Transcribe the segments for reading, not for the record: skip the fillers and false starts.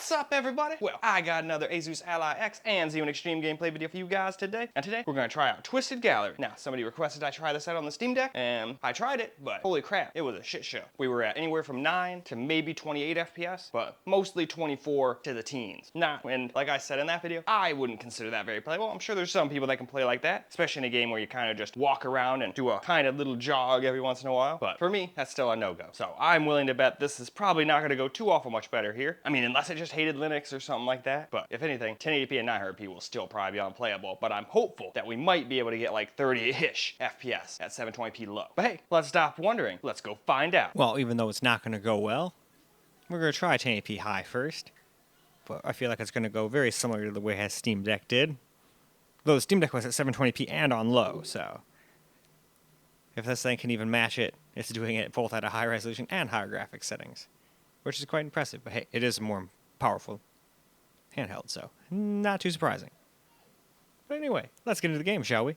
What's up, everybody? Well, I got another Asus Ally X and Z1 Extreme gameplay video for you guys today. And today, we're gonna try out Twisted Gallery. Now, somebody requested I try this out on the Steam Deck, and I tried it, but holy crap, it was a shit show. We were at anywhere from 9 to maybe 28 FPS, but mostly 24 to the teens. Now, and like I said in that video, I wouldn't consider that very playable. I'm sure there's some people that can play like that, especially in a game where you kind of just walk around and do a kind of little jog every once in a while. But for me, that's still a no-go. So I'm willing to bet this is probably not gonna go too awful much better here. I mean, unless I just hated Linux or something like that. But if anything, 1080p and 900p will still probably be unplayable. But I'm hopeful that we might be able to get like 30-ish FPS at 720p low. But hey, let's stop wondering. Let's go find out. Well, even though it's not going to go well, we're going to try 1080p high first. But I feel like it's going to go very similar to the way a Steam Deck did. Though the Steam Deck was at 720p and on low, so if this thing can even match it, it's doing it both at a high resolution and higher graphics settings, which is quite impressive. But hey, it is a more powerful handheld, so not too surprising. But anyway, let's get into the game, shall we?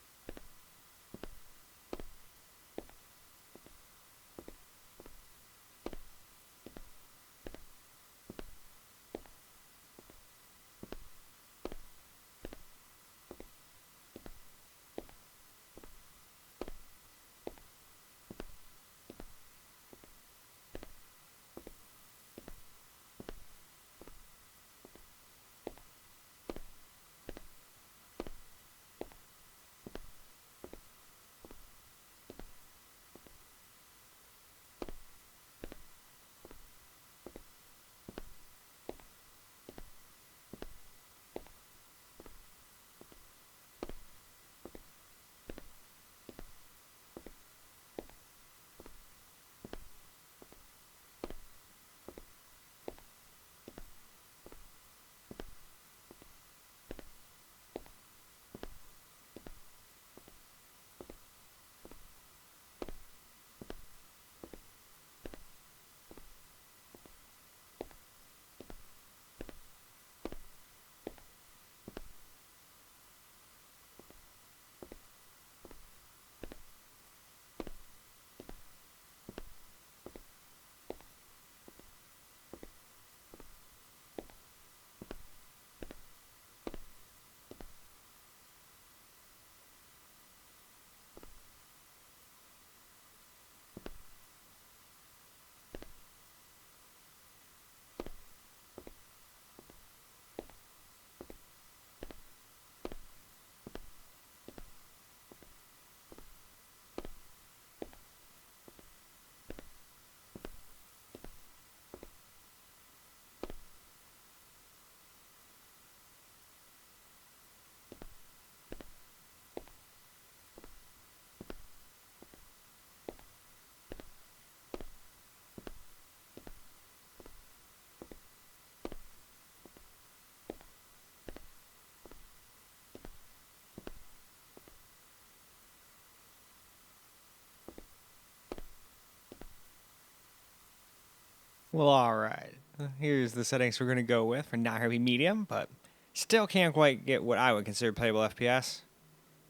Well, alright. Here's the settings we're going to go with for not going to be medium, but still can't quite get what I would consider playable FPS.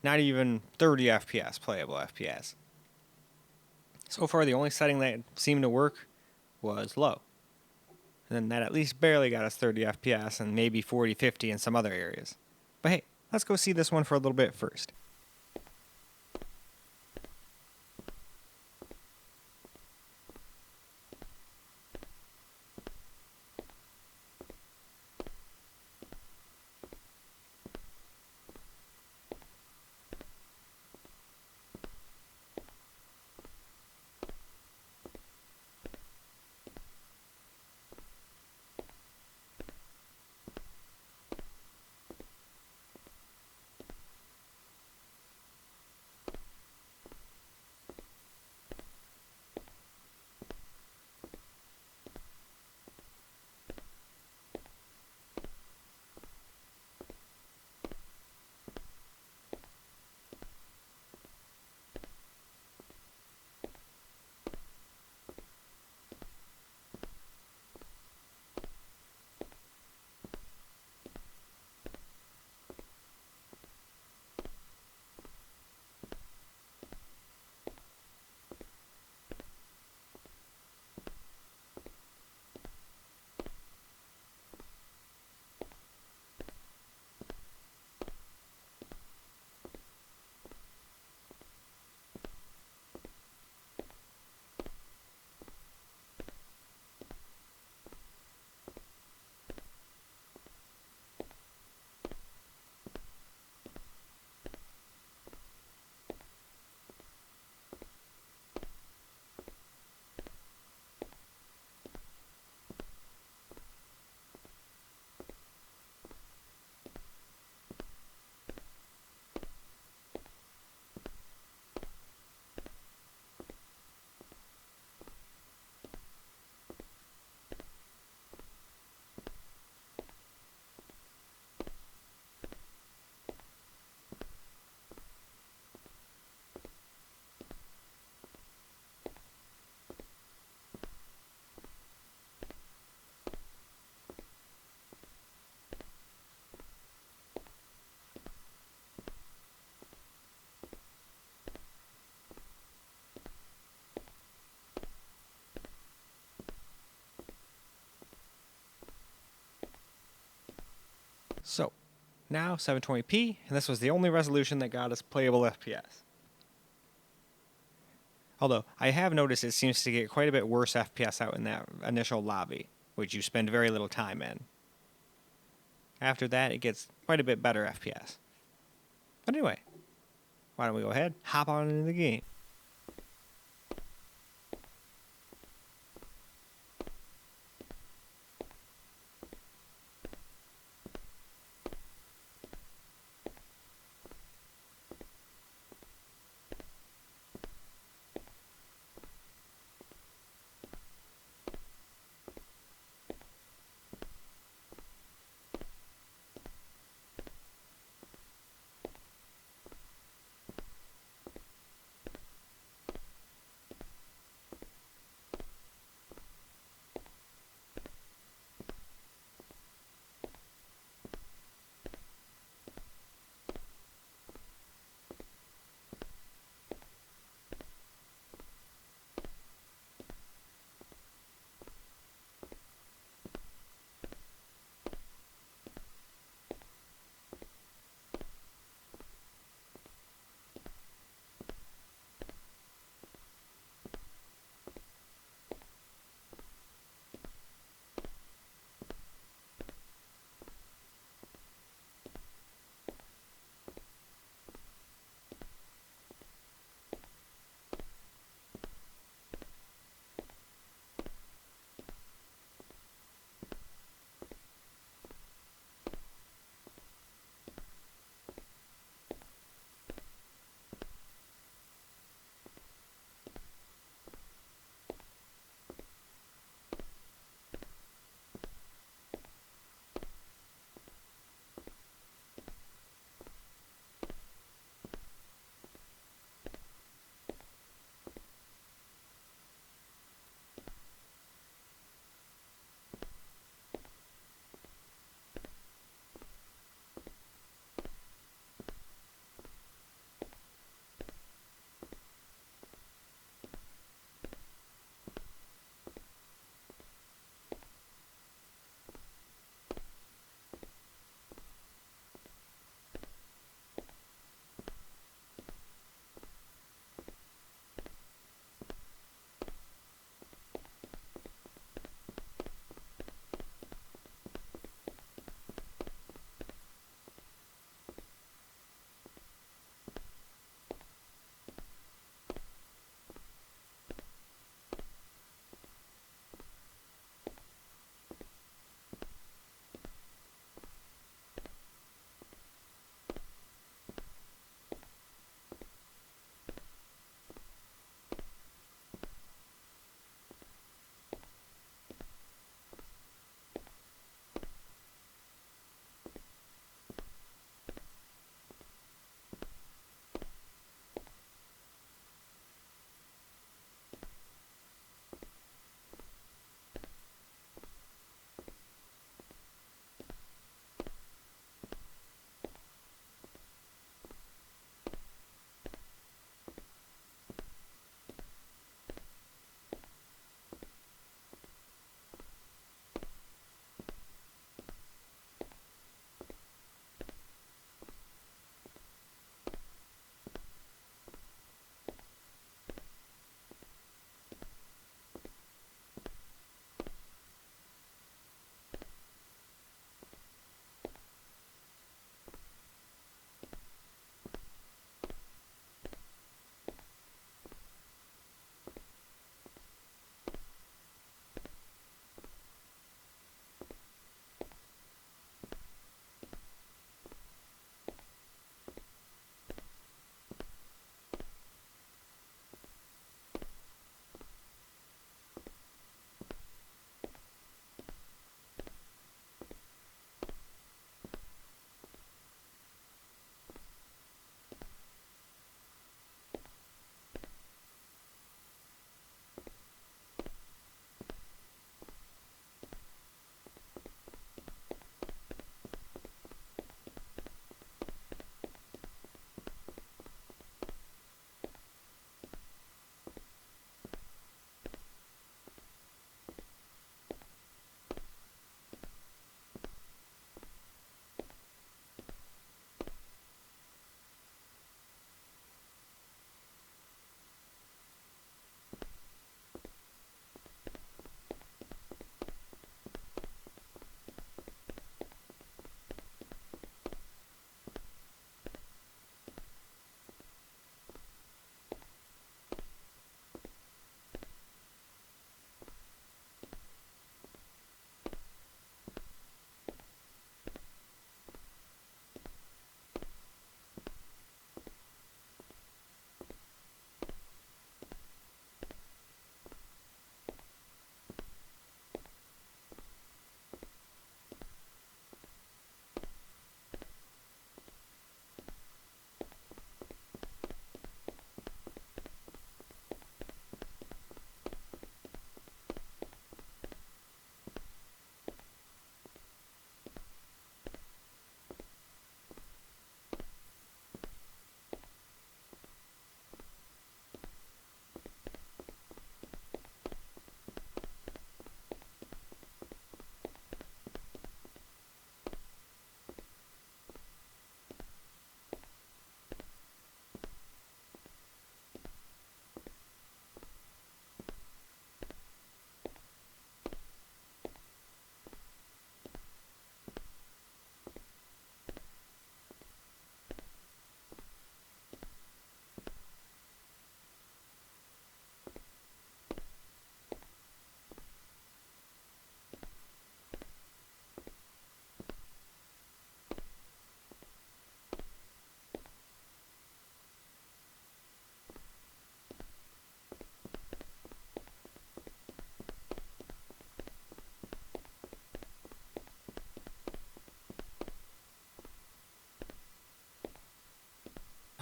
Not even 30 FPS playable FPS. So far, the only setting that seemed to work was low. And then that at least barely got us 30 FPS and maybe 40, 50 in some other areas. But hey, let's go see this one for a little bit first. So, now 720p, and this was the only resolution that got us playable FPS. Although, I have noticed it seems to get quite a bit worse FPS out in that initial lobby, which you spend very little time in. After that, it gets quite a bit better FPS. But anyway, why don't we go ahead, hop on into the game.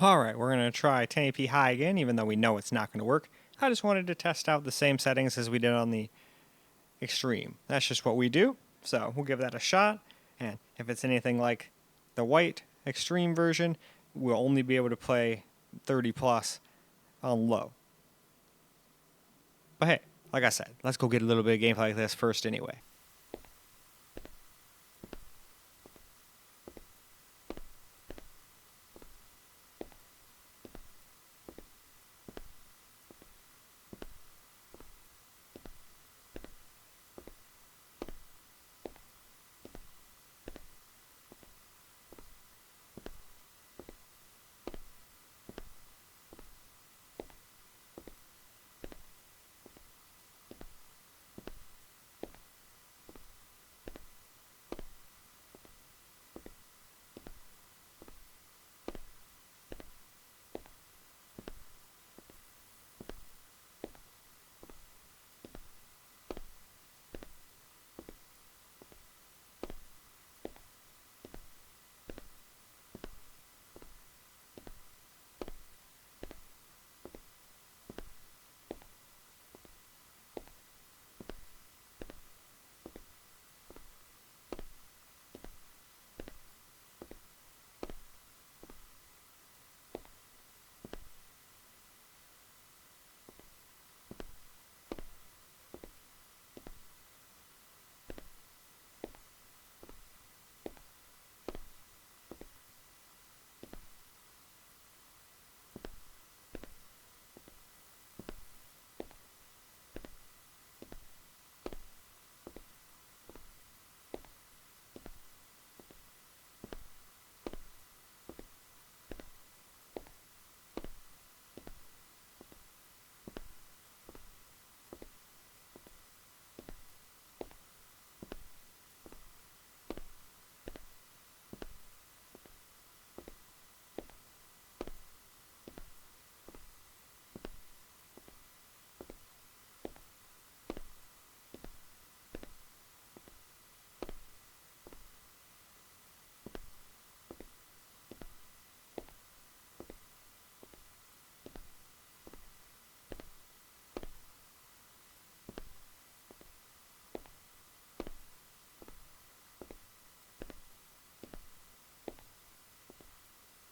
Alright, we're going to try 1080p high again, even though we know it's not going to work. I just wanted to test out the same settings as we did on the extreme. That's just what we do, so we'll give that a shot, and if it's anything like the white extreme version, we'll only be able to play 30 plus on low. But hey, like I said, let's go get a little bit of gameplay like this first anyway.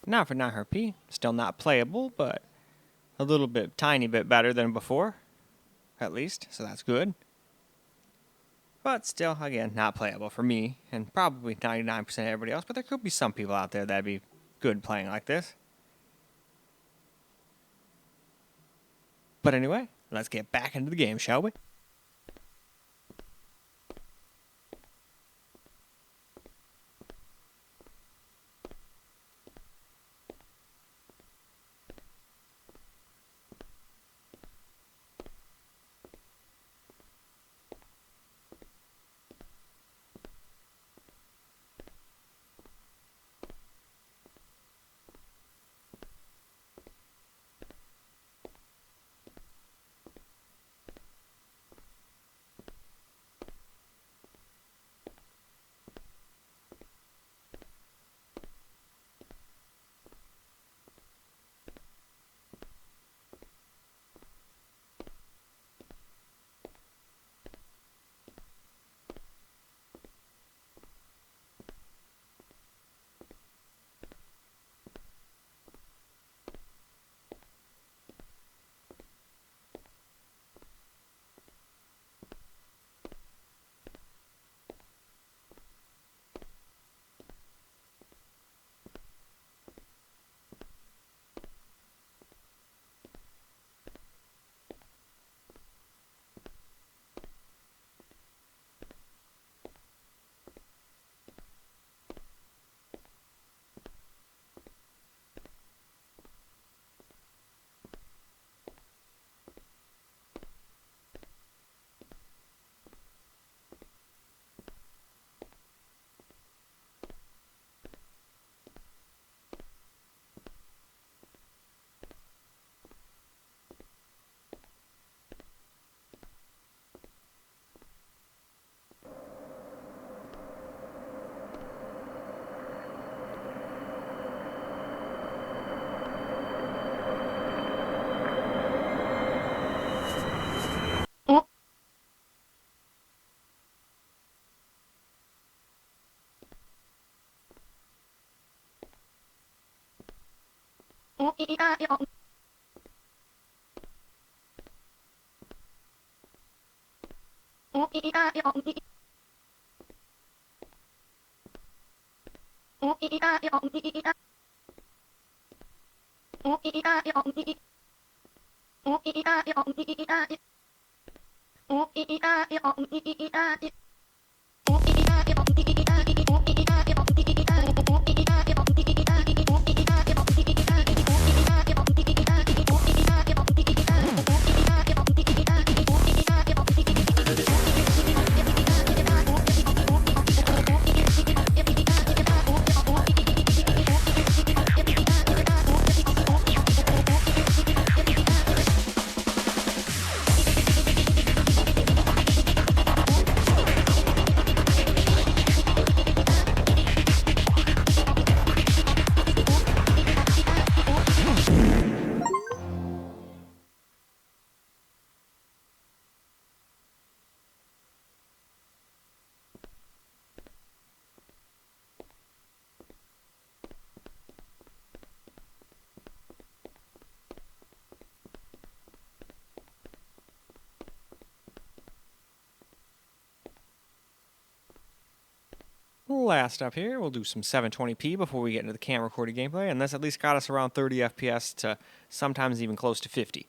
Now for 900p, still not playable, but a little bit, tiny bit better than before, at least, so that's good. But still, again, not playable for me, and probably 99% of everybody else, but there could be some people out there that'd be good playing like this. But anyway, let's get back into the game, shall we? Last up here, we'll do some 720p before we get into the camera-recorded gameplay, and this at least got us around 30 FPS to sometimes even close to 50.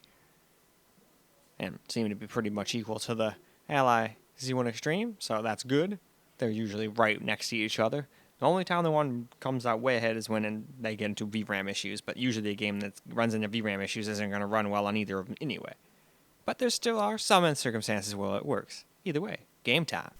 And seem to be pretty much equal to the Ally Z1 Extreme, so that's good. They're usually right next to each other. The only time the one comes out way ahead is when they get into VRAM issues, but usually a game that runs into VRAM issues isn't going to run well on either of them anyway. But there still are some circumstances where it works. Either way, game time.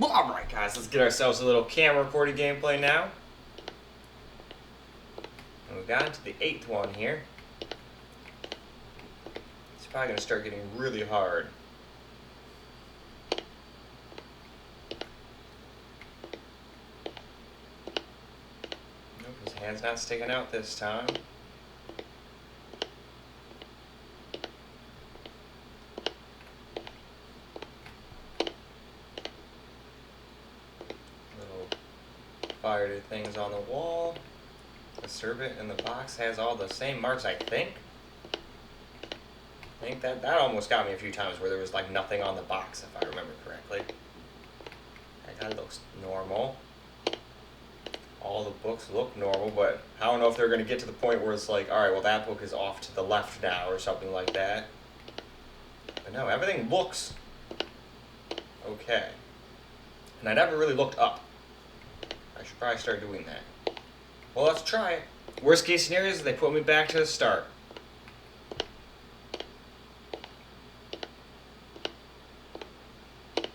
Alright guys, let's get ourselves a little camera recording gameplay now. And we've gotten to the 8th one here. It's probably going to start getting really hard. Nope, his hand's not sticking out this time. Fire things on the wall. The servant in the box has all the same marks, I think. I think that almost got me a few times where there was like nothing on the box, if I remember correctly. That kind of looks normal. All the books look normal, but I don't know if they're going to get to the point where it's like, alright, well that book is off to the left now, or something like that. But no, everything looks okay. And I never really looked up. I should probably start doing that. Well, let's try it. Worst case scenario is they put me back to the start. It's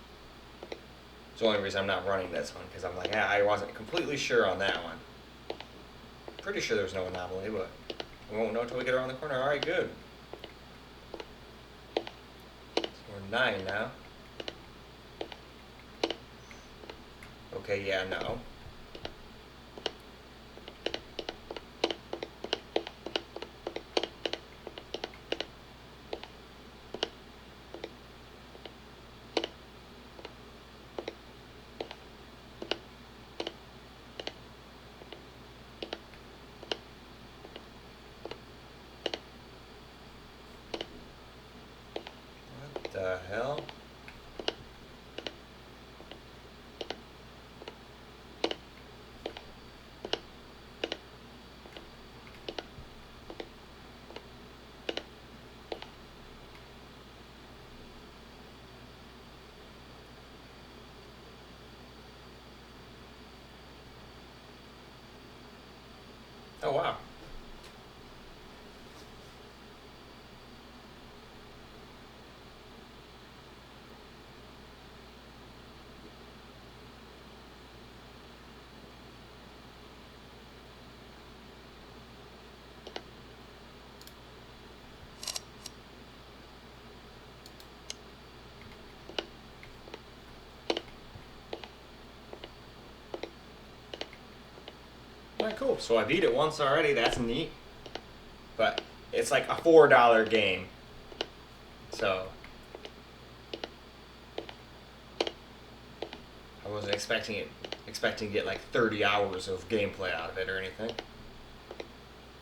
the only reason I'm not running this one, because I'm like, I wasn't completely sure on that one. Pretty sure there's no anomaly, but we won't know until we get around the corner. Alright, good. So we're 9 now. Okay, yeah, no. What the hell? Oh, wow. Alright, cool. So I beat it once already. That's neat. But it's like a $4 game. So I wasn't expecting to get like 30 hours of gameplay out of it or anything.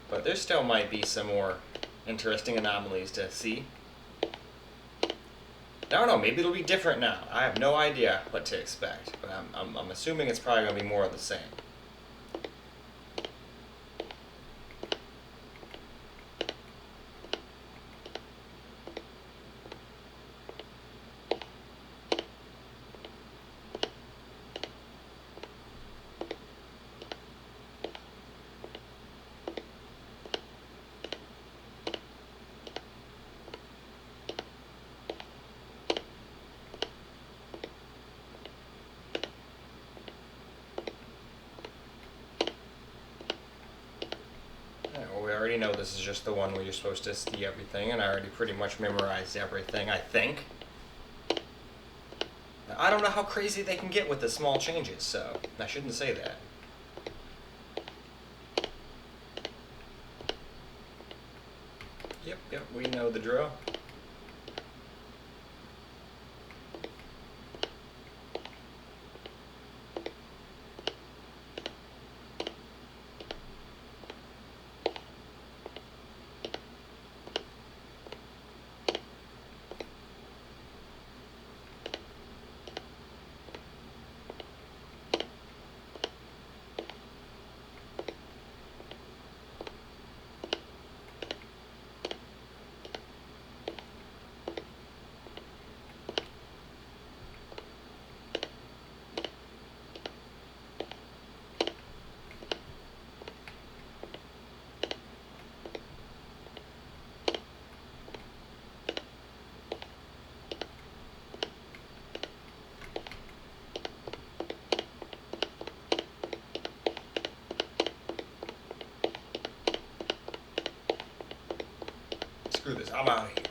But there still might be some more interesting anomalies to see. I don't know, maybe it'll be different now. I have no idea what to expect, but I'm assuming it's probably going to be more of the same. We already know this is just the one where you're supposed to see everything, and I already pretty much memorized everything, I think. Now, I don't know how crazy they can get with the small changes, so I shouldn't say that. Yep, we know the drill. I'm out of here.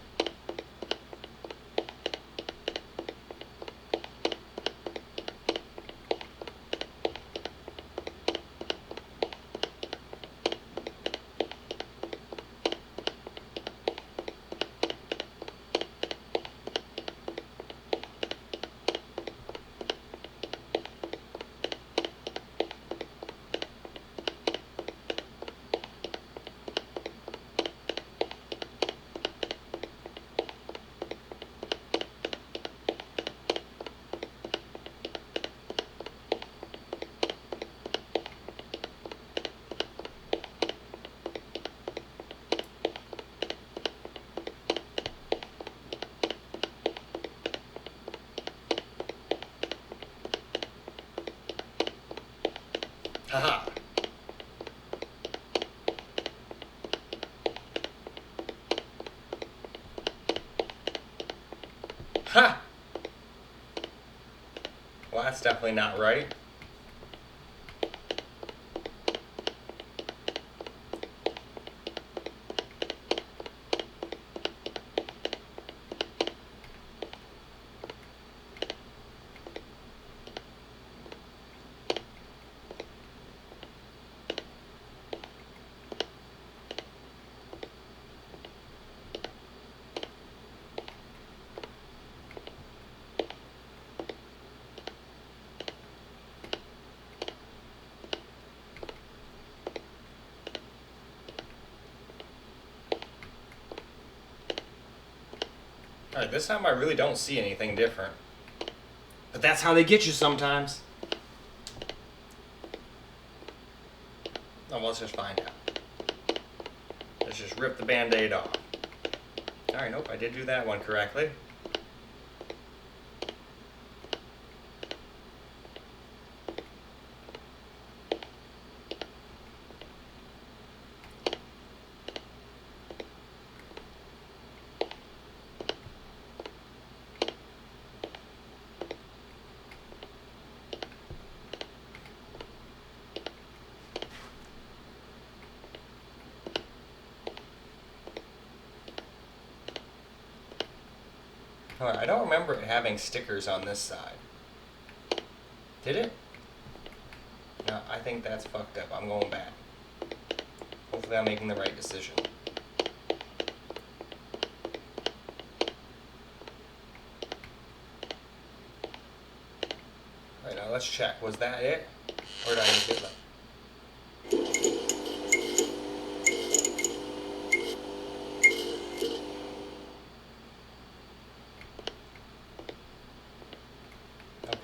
Haha. Ha! Well, that's definitely not right. Alright, this time I really don't see anything different. But that's how they get you sometimes. Oh, well, let's just find out. Let's just rip the band-aid off. Alright, nope, I did do that one correctly. Alright, I don't remember it having stickers on this side. Did it? No, I think that's fucked up. I'm going back. Hopefully I'm making the right decision. Alright, now let's check. Was that it? Or did I just get left?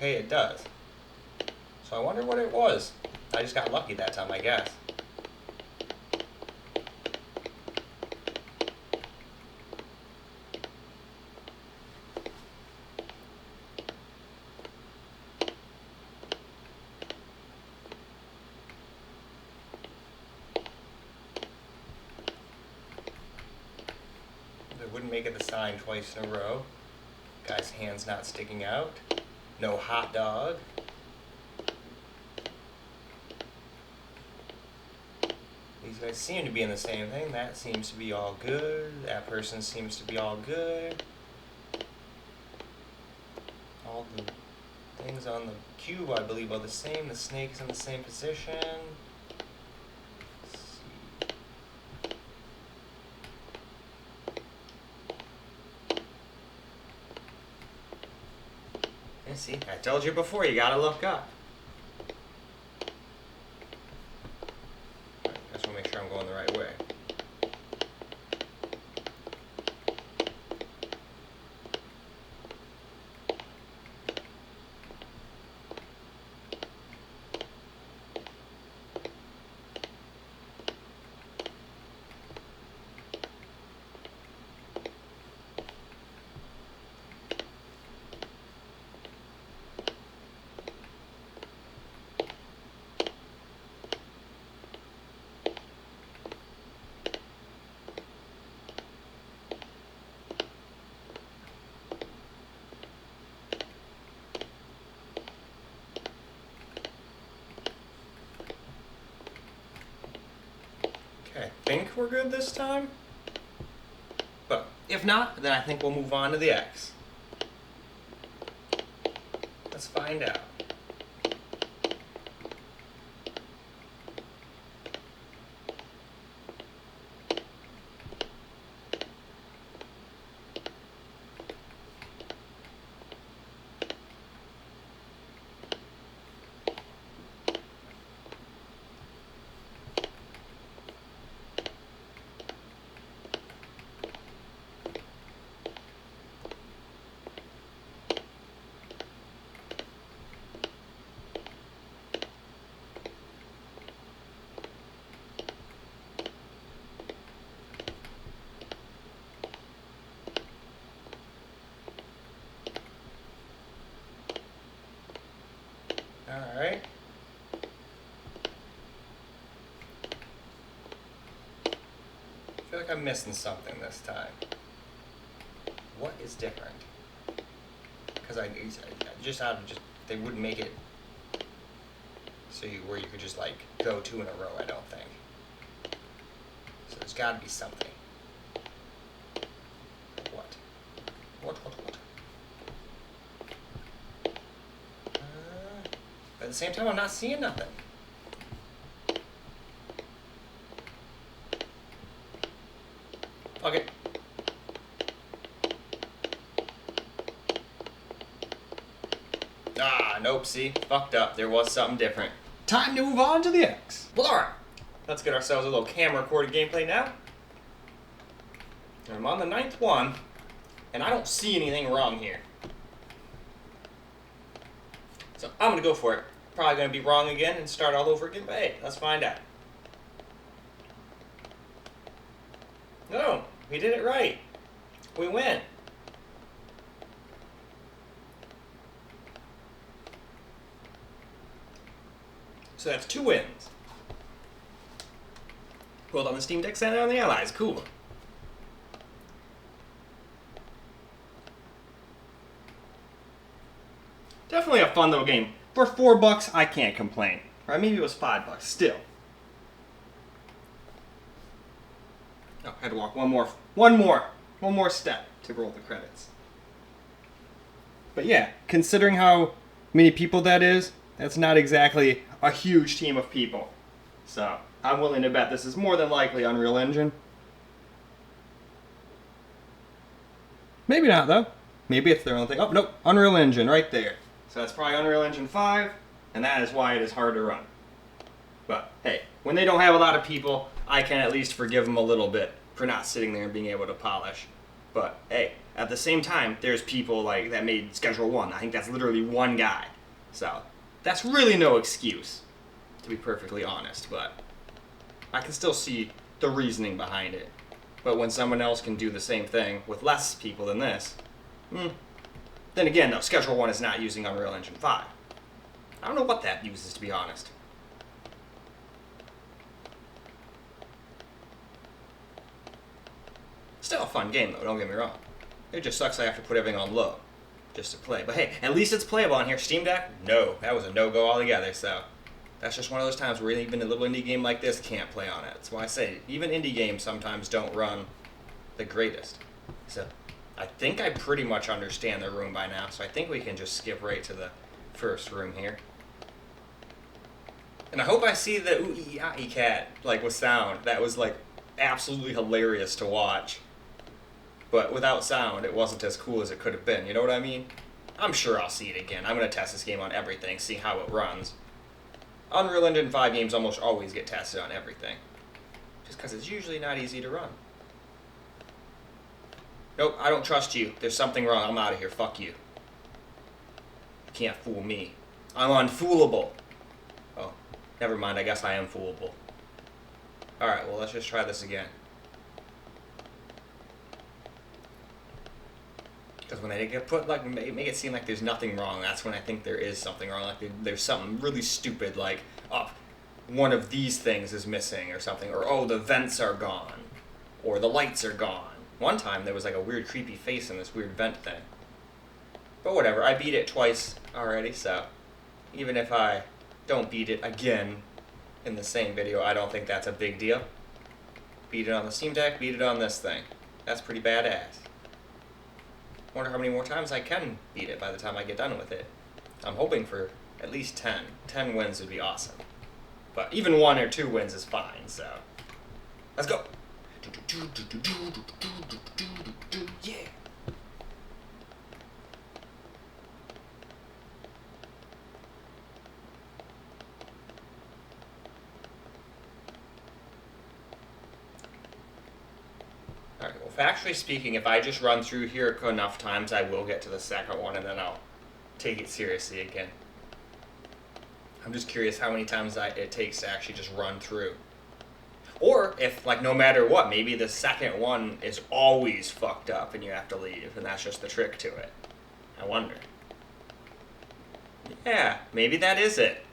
Okay, it does. So I wonder what it was. I just got lucky that time, I guess. They wouldn't make it the sign twice in a row. Guy's hand's not sticking out. No hot dog. These guys seem to be in the same thing. That seems to be all good. That person seems to be all good. All the things on the cube, I believe, are the same. The snake's in the same position. See, I told you before, you gotta look up. I just wanna make sure I'm going the right way. Okay, I think we're good this time, but If not, then I think we'll move on to the X. Let's find out. Alright. I feel like I'm missing something this time. What is different? Because they wouldn't make it so where you could just like go 2 in a row, I don't think. So there's got to be something. What? What? But at the same time, I'm not seeing nothing. Okay. Ah, nope, see? Fucked up. There was something different. Time to move on to the X. Well, alright. Let's get ourselves a little camera recorded gameplay now. I'm on the 9th one, and I don't see anything wrong here. So I'm gonna go for it. Probably gonna be wrong again and start all over again, but hey, let's find out. No, we did it right. We win. So that's 2 wins. Rolled on the Steam Deck, sent it on the Allies. Cool. Definitely a fun little game. For $4, I can't complain. Or maybe it was $5. Still. Oh, I had to walk one more step to roll the credits. But yeah, considering how many people that is, that's not exactly a huge team of people. So I'm willing to bet this is more than likely Unreal Engine. Maybe not though. Maybe it's their own thing. Oh nope, Unreal Engine right there. So that's probably Unreal Engine 5, and that is why it is hard to run. But hey, when they don't have a lot of people, I can at least forgive them a little bit for not sitting there and being able to polish. But hey, at the same time, there's people like that made Schedule 1. I think that's literally one guy. So that's really no excuse, to be perfectly honest. But I can still see the reasoning behind it. But when someone else can do the same thing with less people than this, then again, though, Schedule 1 is not using Unreal Engine 5. I don't know what that uses, to be honest. Still a fun game, though, don't get me wrong. It just sucks I have to put everything on low just to play. But hey, at least it's playable on here. Steam Deck? No. That was a no-go altogether, so that's just one of those times where even a little indie game like this can't play on it. That's why I say, even indie games sometimes don't run the greatest. So I think I pretty much understand the room by now, so I think we can just skip right to the first room here. And I hope I see the ooh-ee-ah-ee cat, like, with sound. That was, like, absolutely hilarious to watch. But without sound, it wasn't as cool as it could have been, you know what I mean? I'm sure I'll see it again. I'm going to test this game on everything, see how it runs. Unreal Engine 5 games almost always get tested on everything. Just because it's usually not easy to run. Nope, I don't trust you. There's something wrong. I'm out of here. Fuck you. You can't fool me. I'm unfoolable. Oh, never mind. I guess I am foolable. Alright, well, let's just try this again. Because when they get put, like, make it seem like there's nothing wrong, that's when I think there is something wrong. Like, there's something really stupid, like, oh, one of these things is missing or something. Or, oh, the vents are gone. Or the lights are gone. One time, there was, like, a weird, creepy face in this weird vent thing. But whatever, I beat it twice already, so even if I don't beat it again in the same video, I don't think that's a big deal. Beat it on the Steam Deck, beat it on this thing. That's pretty badass. Wonder how many more times I can beat it by the time I get done with it. I'm hoping for at least 10. 10 wins would be awesome. But even 1 or 2 wins is fine, so. Let's go! Yeah! Alright, well, factually speaking, if I just run through here enough times, I will get to the second one, and then I'll take it seriously again. I'm just curious how many times it takes to actually just run through. Or if, like, no matter what, maybe the second one is always fucked up and you have to leave, and that's just the trick to it. I wonder. Yeah, maybe that is it.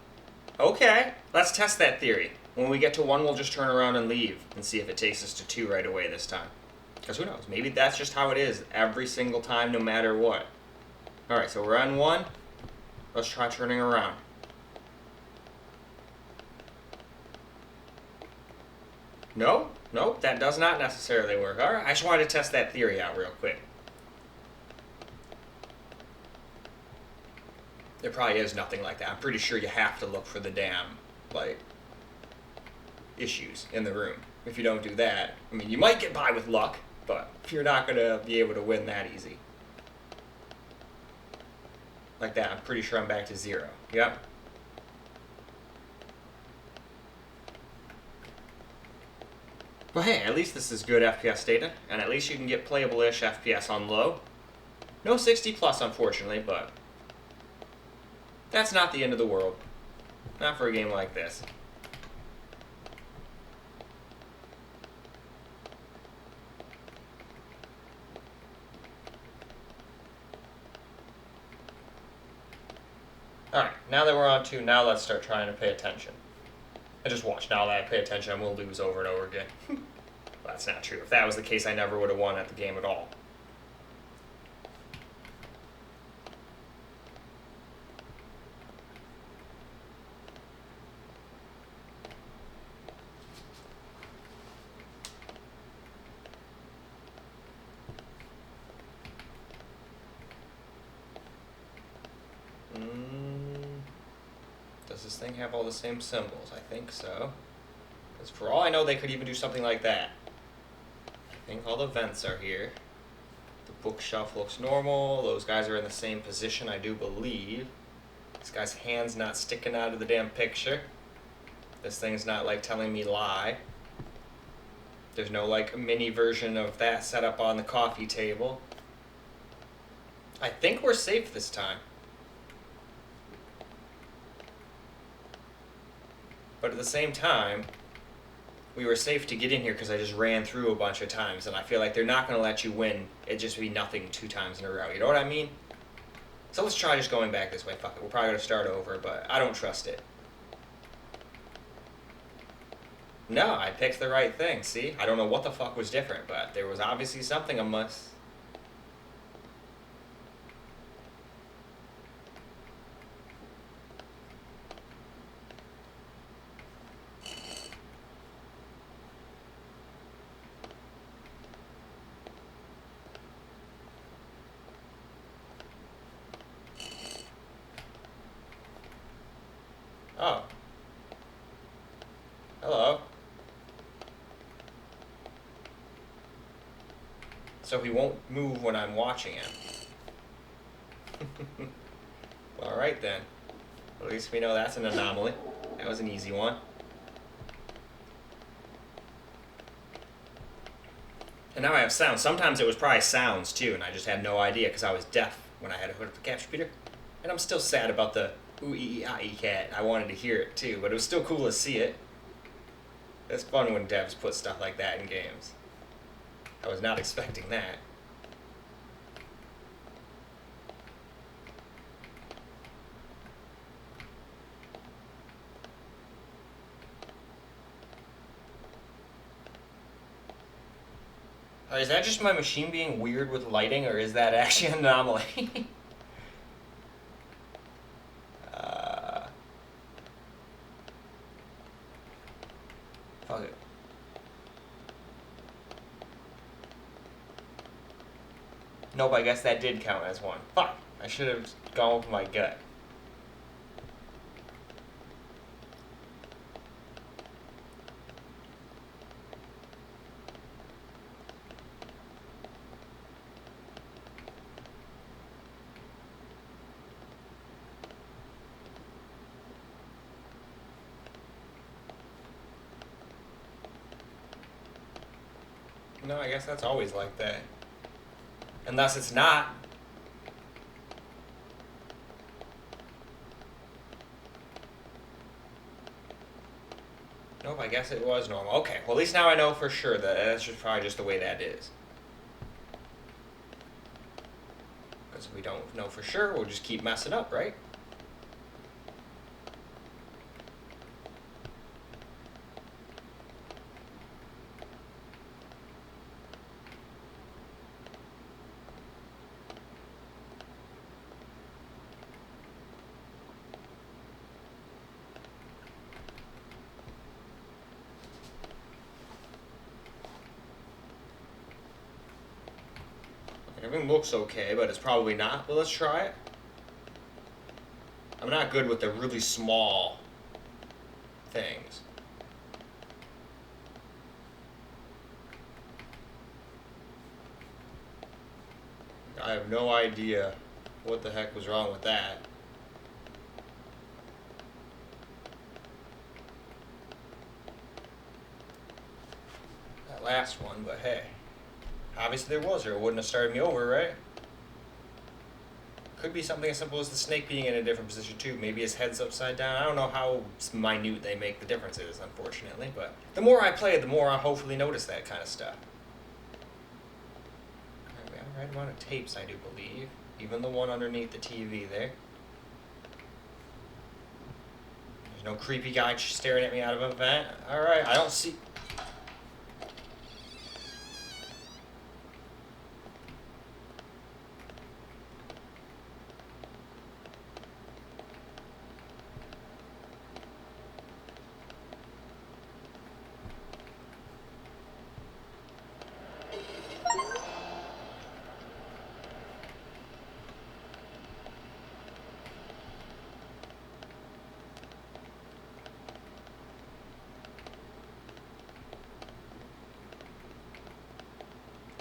Okay, let's test that theory. When we get to 1, we'll just turn around and leave and see if it takes us to 2 right away this time. Because who knows, maybe that's just how it is every single time, no matter what. Alright, so we're on 1. Let's try turning around. No, nope, that does not necessarily work. Alright, I just wanted to test that theory out real quick. There probably is nothing like that. I'm pretty sure you have to look for the damn, like, issues in the room. If you don't do that, I mean, you might get by with luck, but you're not going to be able to win that easy. Like that, I'm pretty sure I'm back to 0. Yep. But hey, at least this is good FPS data, and at least you can get playable-ish FPS on low. No 60 plus, unfortunately, but that's not the end of the world. Not for a game like this. Alright, now that we're on 2, now let's start trying to pay attention. And just watch, now that I pay attention, I'm going to lose over and over again. Well, that's not true. If that was the case, I never would have won at the game at all. Does this thing have all the same symbols? I think so. Because for all I know, they could even do something like that. I think all the vents are here. The bookshelf looks normal. Those guys are in the same position, I do believe. This guy's hand's not sticking out of the damn picture. This thing's not, like, telling me lie. There's no, like, mini version of that set up on the coffee table. I think we're safe this time. But at the same time, we were safe to get in here because I just ran through a bunch of times, and I feel like they're not going to let you win. It'd just be nothing 2 times in a row. You know what I mean? So let's try just going back this way. Fuck it. We're probably going to start over, but I don't trust it. No, I picked the right thing. See? I don't know what the fuck was different, but there was obviously something amiss. Oh. Hello. So he won't move when I'm watching him. Alright then. At least we know that's an anomaly. That was an easy one. And now I have sounds. Sometimes it was probably sounds too, and I just had no idea because I was deaf when I had to hook up the capture repeater. And I'm still sad about the ooh ee ah ee cat. I wanted to hear it too, but it was still cool to see it. It's fun when devs put stuff like that in games. I was not expecting that. Is that just my machine being weird with lighting, or is that actually an anomaly? Fuck it. Nope, I guess that did count as one. Fuck, I should have gone with my gut. No, I guess that's always like that. Unless it's not. Nope, I guess it was normal. Okay, well at least now I know for sure that that's just probably just the way that is. Because if we don't know for sure, we'll just keep messing up, right? Everything looks okay, but it's probably not. But let's try it. I'm not good with the really small things. I have no idea what the heck was wrong with that. That last one, but hey. Obviously there was, or it wouldn't have started me over, right? Could be something as simple as the snake being in a different position too. Maybe his head's upside down. I don't know how minute they make the differences, unfortunately. But the more I play, the more I hopefully notice that kind of stuff. Alright, we have the right amount of tapes, I do believe. Even the one underneath the TV there. There's no creepy guy staring at me out of a vent. Alright, I don't see...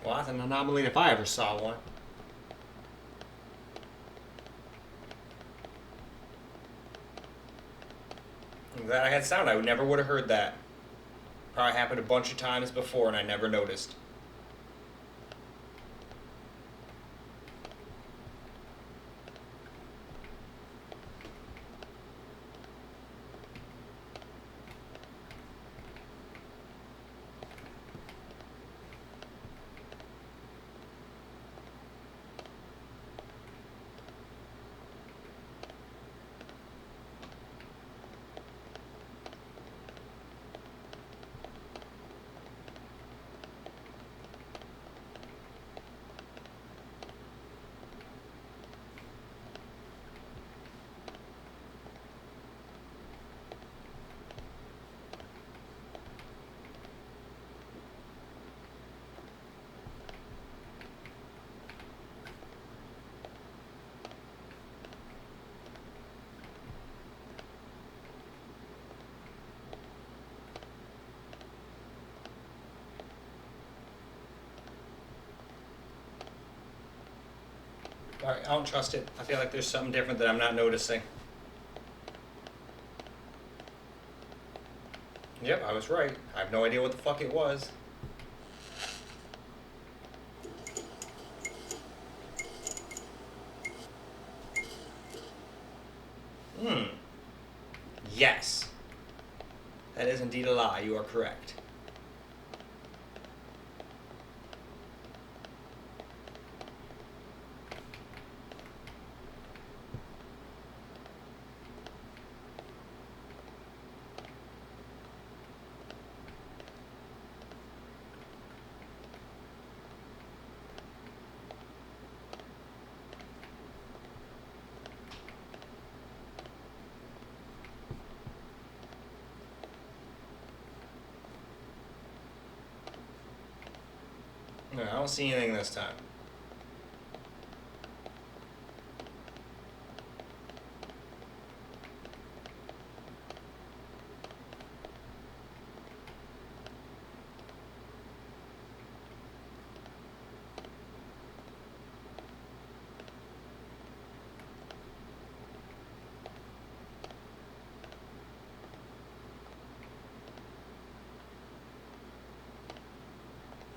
Well, that's an anomaly if I ever saw one. I'm glad I had sound. I never would have heard that. Probably happened a bunch of times before and I never noticed. Alright, I don't trust it. I feel like there's something different that I'm not noticing. Yep, I was right. I have no idea what the fuck it was. Yes. That is indeed a lie. You are correct. No, I don't see anything this time.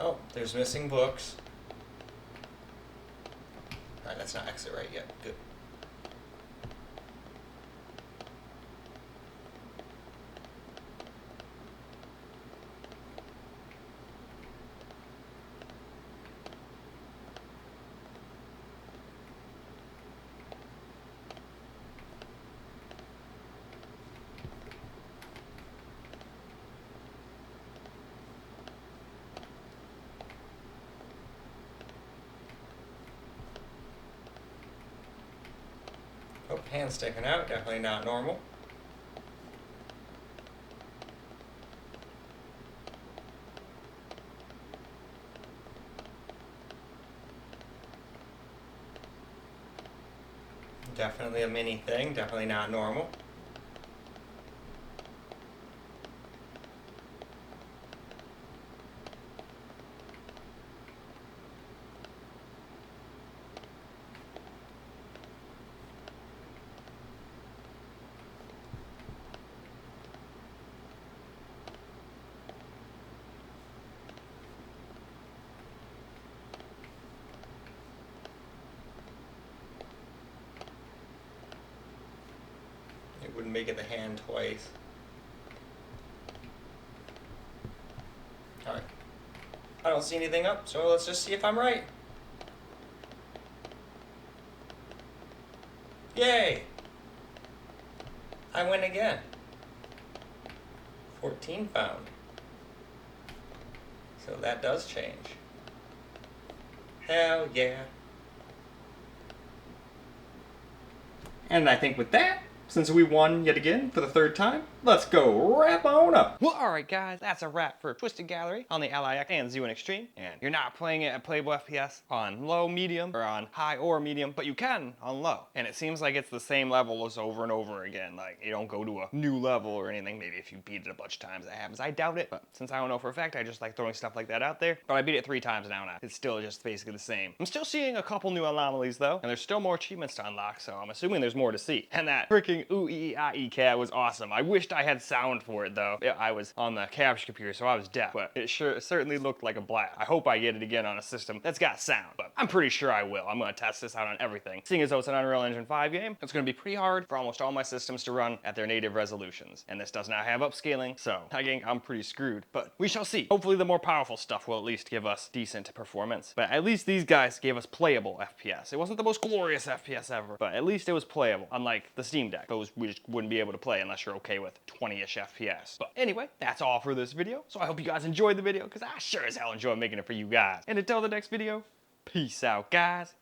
Oh, there's missing books. Alright, that's not exit right yet. Good. Oh, hand sticking out, definitely not normal. Definitely a mini thing, definitely not normal. It wouldn't make it the hand twice. Alright. I don't see anything up, so let's just see if I'm right. Yay! I win again. 14 found. So that does change. Hell yeah. And I think with that, since we won yet again for the third time, let's go wrap on up. Well, alright guys, that's a wrap for Twisted Gallery on the Ally X and Z1 Extreme. And you're not playing it at playable FPS on low, medium, or on high or medium, but you can on low. And it seems like it's the same level as over and over again. Like, you don't go to a new level or anything. Maybe if you beat it a bunch of times that happens. I doubt it, but since I don't know for a fact, I just like throwing stuff like that out there. But I beat it 3 times now, and it's still just basically the same. I'm still seeing a couple new anomalies though, and there's still more achievements to unlock, so I'm assuming there's more to see. And that freaking ooh-ee-ah-ee cat was awesome. I wished I had sound for it though. I was on the capture computer, so I was deaf, but it certainly looked like a blast. I hope I get it again on a system that's got sound, but I'm pretty sure I will. I'm gonna test this out on everything. Seeing as though it's an Unreal Engine 5 game, it's gonna be pretty hard for almost all my systems to run at their native resolutions. And this does not have upscaling, so I think I'm pretty screwed, but we shall see. Hopefully the more powerful stuff will at least give us decent performance. But at least these guys gave us playable FPS. It wasn't the most glorious FPS ever, but at least it was playable, unlike the Steam Deck. Those we just wouldn't be able to play unless you're okay with 20-ish FPS. But anyway, that's all for this video. So I hope you guys enjoyed the video, because I sure as hell enjoy making it for you guys. And until the next video, peace out, guys.